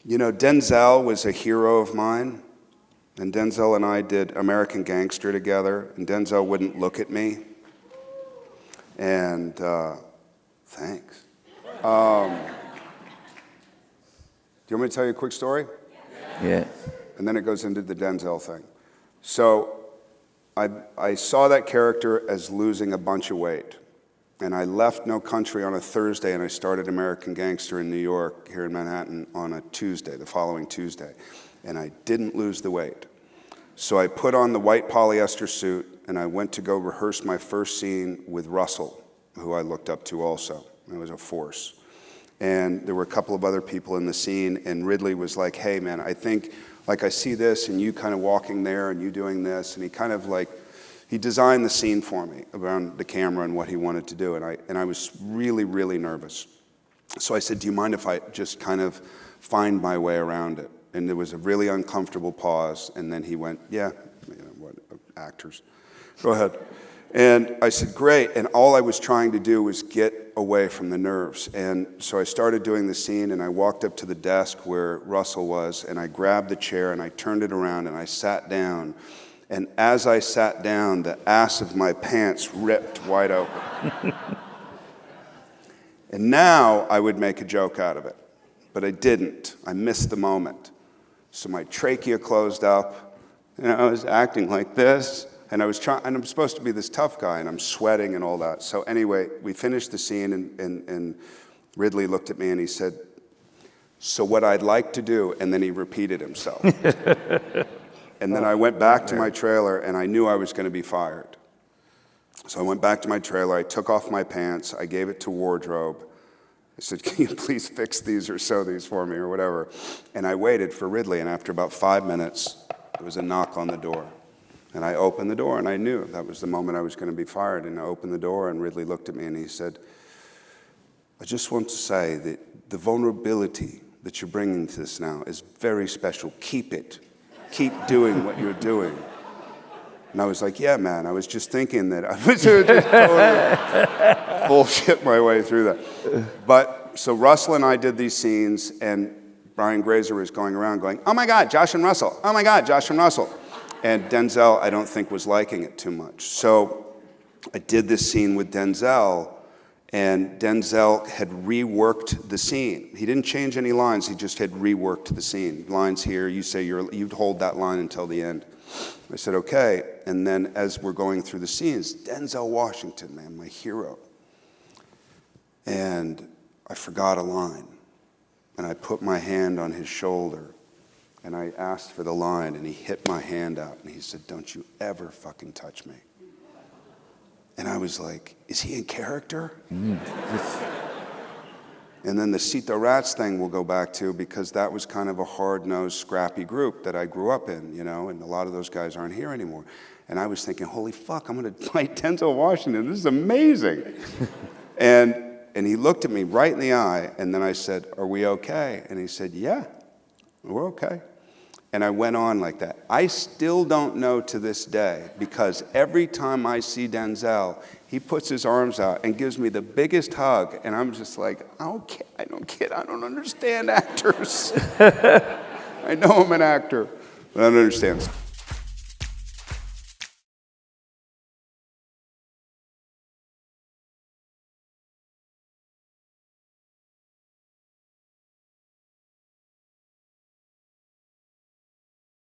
You know, Denzel was a hero of mine, and Denzel and I did American Gangster together, and Denzel wouldn't look at me. And thanks. Do you want me to tell you a quick story? Yeah. And then it goes into the Denzel thing. So I saw that character as losing a bunch of weight. And I left No Country on a Thursday, and I started American Gangster in New York, here in Manhattan, on a Tuesday, the following Tuesday. And I didn't lose the weight. So I put on the white polyester suit, and I went to go rehearse my first scene with Russell, who I looked up to also. It was a force. And there were a couple of other people in the scene, and Ridley was like, hey, man, I think, like, I see this, and you kind of walking there, and you doing this, and he kind of like, he designed the scene for me around the camera and what he wanted to do, and I was really, really nervous. So I said, do you mind if I just kind of find my way around it? And there was a really uncomfortable pause, and then he went, yeah, you know, what, actors, go ahead. And I said, great, and all I was trying to do was get away from the nerves. And so I started doing the scene, and I walked up to the desk where Russell was, and I grabbed the chair, and I turned it around, and I sat down. And as I sat down, the ass of my pants ripped wide open. And now I would make a joke out of it, but I didn't. I missed the moment. So my trachea closed up, and I was acting like this, and and I'm supposed to be this tough guy, and I'm sweating and all that. So anyway, we finished the scene, and Ridley looked at me and he said, so what I'd like to do, and then he repeated himself. And then I went back to my trailer, and I knew I was going to be fired. So I went back to my trailer, I took off my pants, I gave it to wardrobe. I said, can you please fix these or sew these for me or whatever? And I waited for Ridley, and after about 5 minutes, there was a knock on the door. And I opened the door, and I knew that was the moment I was going to be fired. And I opened the door, and Ridley looked at me, and he said, I just want to say that the vulnerability that you're bringing to this now is very special. Keep it. Keep doing what you're doing. And I was like, yeah, man, I was just thinking that I was just totally bullshit my way through that. But, so Russell and I did these scenes, and Brian Grazer was going around going, oh my God, Josh and Russell, oh my God, Josh and Russell. And Denzel, I don't think, was liking it too much. So I did this scene with Denzel, and Denzel had reworked the scene. He didn't change any lines, he just had reworked the scene. Lines here, you say you'd hold that line until the end. I said, okay. And then as we're going through the scenes, Denzel Washington, man, my hero. And I forgot a line. And I put my hand on his shoulder, and I asked for the line, and he hit my hand out, and he said, don't you ever fucking touch me. And I was like, is he in character? And then the Cito Rats thing we'll go back to, because that was kind of a hard-nosed, scrappy group that I grew up in, you know, and a lot of those guys aren't here anymore. And I was thinking, holy fuck, I'm going to fight Denzel Washington. This is amazing. and he looked at me right in the eye, and then I said, are we okay? And he said, yeah, we're okay. And I went on like that. I still don't know to this day, because every time I see Denzel, he puts his arms out and gives me the biggest hug, and I'm just like, I don't understand actors. I know I'm an actor, but I don't understand.